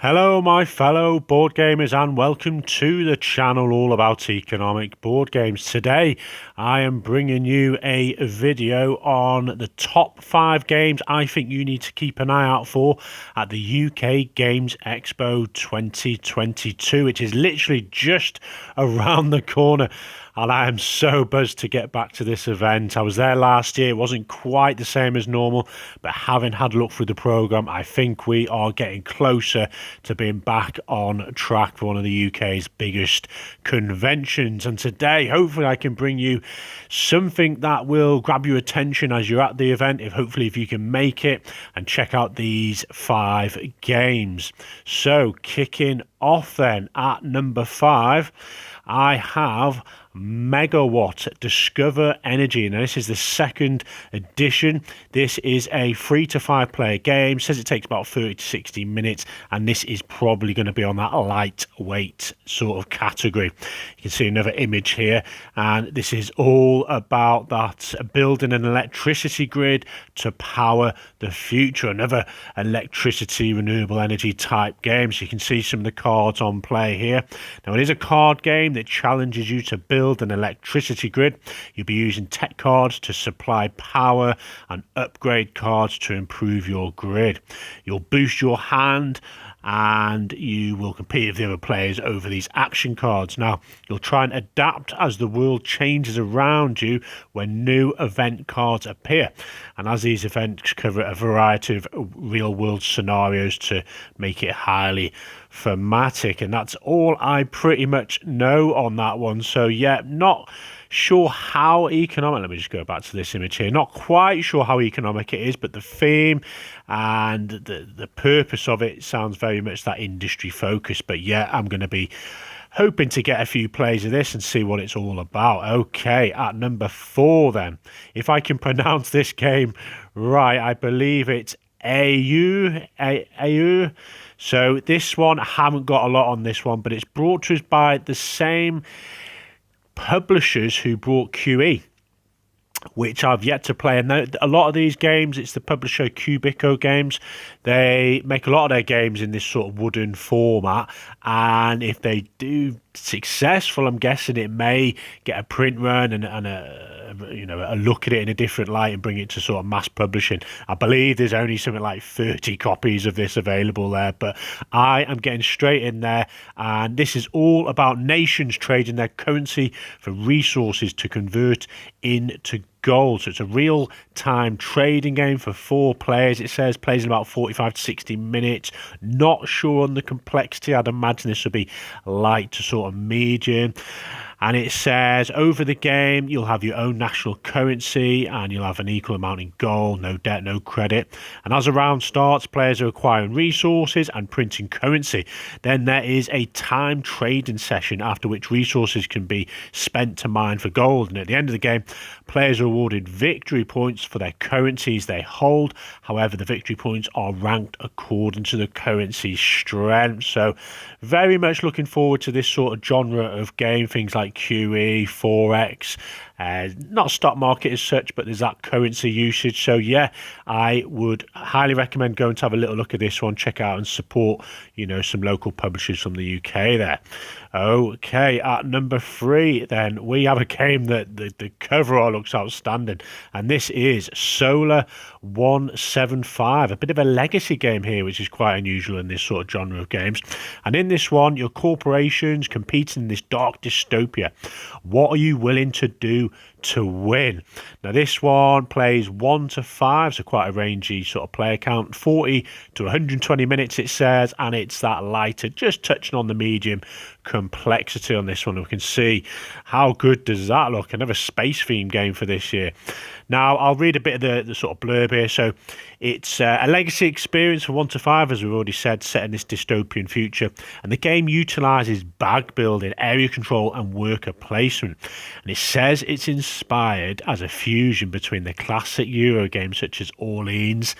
Hello my fellow board gamers and welcome to the channel all about economic board games. Today I am bringing you a video on the top 5 games I think you need to keep an eye out for at the UK Games Expo 2022, which is literally just around the corner. And I am so buzzed to get back to this event. I was there last year. It wasn't quite the same as normal, but having had a look through the programme, I think we are getting closer to being back on track for one of the UK's biggest conventions. And today, hopefully, I can bring you something that will grab your attention as you're at the event, hopefully if you can make it, and check out these 5 games. So, kicking off then at number 5, I have Megawatt Discover Energy. Now this is the second edition. This is a 3 to 5 player game. Says it takes about 30 to 60 minutes, and this is probably going to be on that lightweight sort of category. You can see another image here, and this is all about that building an electricity grid to power the future. Another electricity renewable energy type game. So you can see some of the cards on play here. Now it is a card game that challenges you to build an electricity grid. You'll be using tech cards to supply power and upgrade cards to improve your grid. You'll boost your hand and you will compete with the other players over these action cards. Now, you'll try and adapt as the world changes around you when new event cards appear. And as these events cover a variety of real-world scenarios to make it highly thematic. And that's all I pretty much know on that one. So, yeah, not sure how economic, let me just go back to this image here, not quite sure how economic it is, but the theme and the purpose of it sounds very much that industry focus. But yeah, I'm going to be hoping to get a few plays of this and see what it's all about. Okay, at number 4 then, if I can pronounce this game right, I believe it's AU. So this one, I haven't got a lot on this one, but it's brought to us by the same publishers who brought QE, which I've yet to play. And a lot of these games, it's the publisher Cubico Games. They make a lot of their games in this sort of wooden format, and if they do successful, I'm guessing it may get a print run and a look at it in a different light and bring it to sort of mass publishing. I believe there's only something like 30 copies of this available there, but I am getting straight in there, and this is all about nations trading their currency for resources to convert into gold. So it's a real-time trading game for 4 players. It says plays in about 45 to 60 minutes. Not sure on the complexity. I'd imagine this would be light to sort of medium. And it says over the game you'll have your own national currency and you'll have an equal amount in gold, no debt, no credit. And as a round starts, players are acquiring resources and printing currency. Then there is a time trading session after which resources can be spent to mine for gold. And at the end of the game, players are awarded victory points for their currencies they hold. However, the victory points are ranked according to the currency's strength. So very much looking forward to this sort of genre of game, things like QE, Forex, not stock market as such, but there's that currency usage. So yeah, I would highly recommend going to have a little look at this one, check out and support, some local publishers from the UK there. Okay, at number 3 then, we have a game that the cover art looks outstanding, and this is Solar 175, a bit of a legacy game here, which is quite unusual in this sort of genre of games. And in this one, your corporations competing in this dark dystopia. What are you willing to do to win? Now this one plays 1 to 5, so quite a rangy sort of player count, 40 to 120 minutes it says, and it's that lighter, just touching on the medium complexity on this one. We can see how good does that look. Another space theme game for this year. Now I'll read a bit of the sort of blurb here. So it's a legacy experience for 1 to 5, as we've already said, set in this dystopian future, and the game utilises bag building, area control and worker placement. And it says it's inspired as a fusion between the classic Euro games such as Orleans,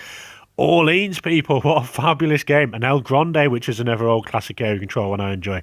people, what a fabulous game, and El Grande, which is another old classic area control one I enjoy.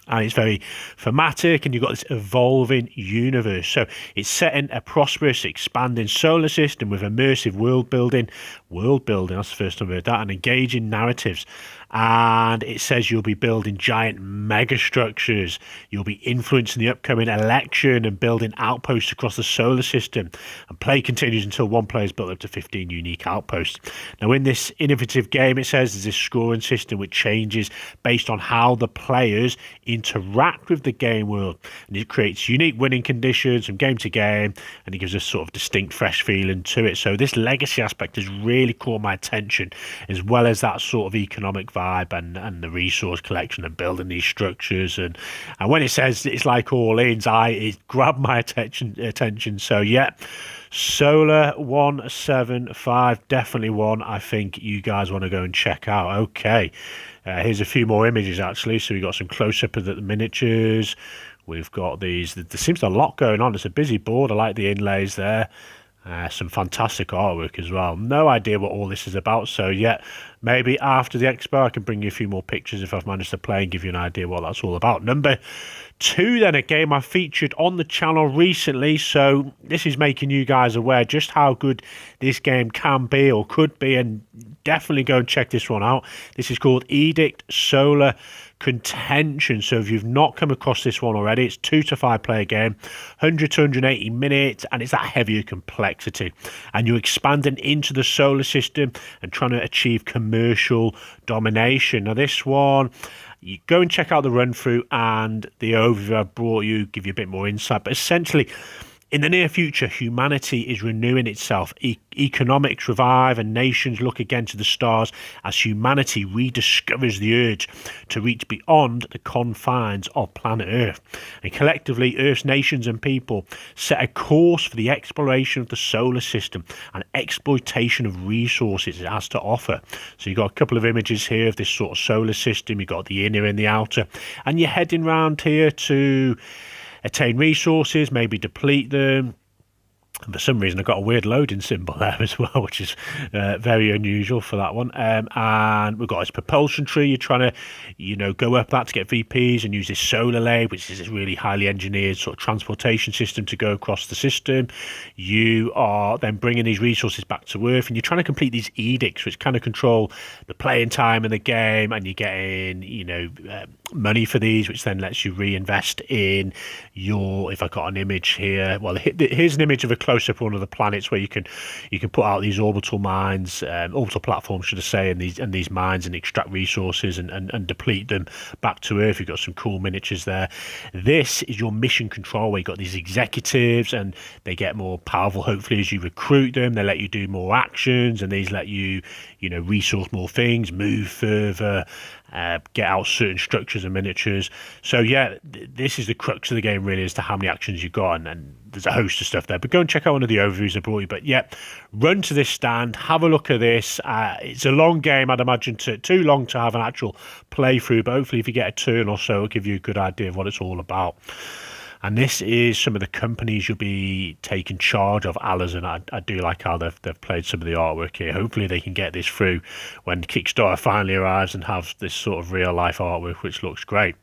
And it's very thematic, and you've got this evolving universe. So it's set in a prosperous, expanding solar system with immersive world building, that's the first time I've heard that, and engaging narratives. And it says you'll be building giant megastructures. You'll be influencing the upcoming election and building outposts across the solar system. And play continues until one player has built up to 15 unique outposts. Now, in this innovative game, it says there's this scoring system which changes based on how the players interact with the game world. And it creates unique winning conditions from game to game, and it gives a sort of distinct, fresh feeling to it. So this legacy aspect has really caught my attention, as well as that sort of economic vibe and the resource collection and building these structures. And when it says it's like all ins, it grabbed my attention. So yeah, Solar 175, definitely one I think you guys want to go and check out. Okay, here's a few more images actually. So we've got some close-up of the miniatures. We've got these. There seems a lot going on. It's a busy board. I like the inlays there. Some fantastic artwork as well. No idea what all this is about. So yeah, maybe after the expo I can bring you a few more pictures if I've managed to play and give you an idea what that's all about. Number 2 then, a game I featured on the channel recently. So this is making you guys aware just how good this game can be or could be, and definitely go and check this one out. This is called Edict Solar Contention. So if you've not come across this one already, it's 2 to 5 player game, 100 to 180 minutes, and it's that heavier complexity. And you're expanding into the solar system and trying to achieve commercial domination. Now this one, you go and check out the run through and the overview I brought you, give you a bit more insight. But essentially, in the near future, humanity is renewing itself. Economics revive and nations look again to the stars as humanity rediscovers the urge to reach beyond the confines of planet Earth. And collectively, Earth's nations and people set a course for the exploration of the solar system and exploitation of resources it has to offer. So you've got a couple of images here of this sort of solar system. You've got the inner and the outer. And you're heading round here to attain resources, maybe deplete them. And for some reason, I've got a weird loading symbol there as well, which is very unusual for that one. And we've got this propulsion tree. You're trying to, go up that to get VPs and use this solar lay, which is this really highly engineered sort of transportation system to go across the system. You are then bringing these resources back to Earth, and you're trying to complete these edicts, which kind of control the playing time in the game, and you're getting, money for these, which then lets you reinvest in your, if I got an image here, well, here's an image of a close-up of one of the planets where you can put out these orbital mines, orbital platforms, should I say, and these mines, and extract resources and deplete them back to Earth. You've got some cool miniatures there. This is your mission control, where you've got these executives, and they get more powerful, hopefully, as you recruit them. They let you do more actions, and these let you, resource more things, move further, get out certain structures and miniatures. So yeah, this is the crux of the game really, as to how many actions you've got, and there's a host of stuff there. But go and check out one of the overviews I brought you. But yeah, run to this stand, have a look at this. It's a long game, I'd imagine, too long to have an actual playthrough, but hopefully if you get a turn or so, it'll give you a good idea of what it's all about. And this is some of the companies you'll be taking charge of, Amazon. I do like how they've played some of the artwork here. Hopefully they can get this through when Kickstarter finally arrives and have this sort of real life artwork, which looks great.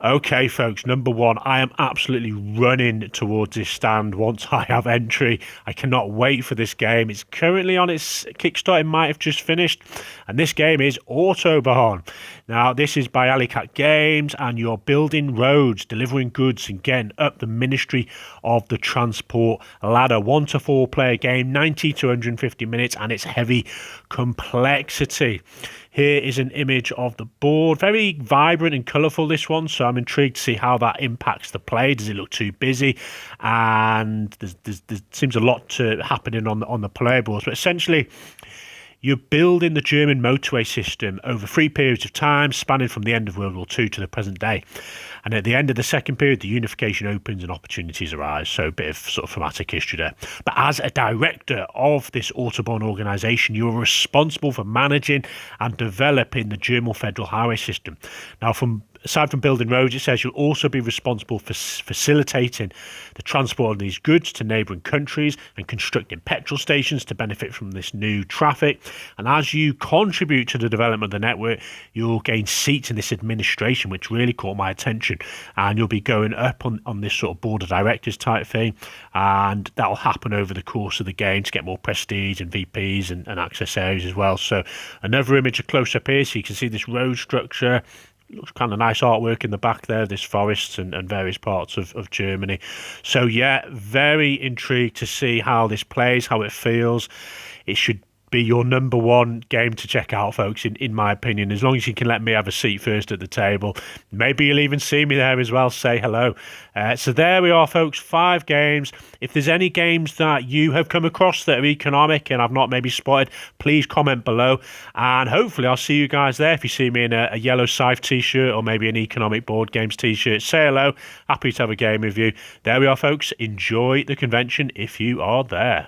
Okay, folks, number 1, I am absolutely running towards this stand once I have entry. I cannot wait for this game. It's currently on its Kickstarter, it might have just finished, and this game is Autobahn. Now, this is by Alicat Games, and you're building roads, delivering goods, and getting up the Ministry of the Transport ladder. 1 to 4 player game, 90 to 150 minutes, and it's heavy complexity. Here is an image of the board. Very vibrant and colourful, this one, so I'm intrigued to see how that impacts the play. Does it look too busy? And there seems a lot to happening on the player boards. But essentially, you're building the German motorway system over 3 periods of time, spanning from the end of World War II to the present day. And at the end of the second period, the unification opens and opportunities arise. So a bit of sort of thematic history there. But as a director of this Autobahn organisation, you are responsible for managing and developing the German federal highway system. Now, from Aside from building roads, it says you'll also be responsible for facilitating the transport of these goods to neighbouring countries and constructing petrol stations to benefit from this new traffic. And as you contribute to the development of the network, you'll gain seats in this administration, which really caught my attention. And you'll be going up on this sort of board of directors type thing. And that'll happen over the course of the game to get more prestige and VPs and access areas as well. So another image, a close up here, so you can see this road structure. Looks kind of nice artwork in the back there, this forests and various parts of Germany. So yeah, very intrigued to see how this plays, how it feels. It should be your number one game to check out, folks, in my opinion, as long as you can let me have a seat first at the table. Maybe you'll even see me there as well, say hello. So there we are, folks, 5 games. If there's any games that you have come across that are economic and I've not maybe spotted, please comment below, and hopefully I'll see you guys there. If you see me in a yellow Scythe t-shirt or maybe an economic board games t-shirt, say hello. Happy to have a game with you. There we are, folks. Enjoy the convention if you are there.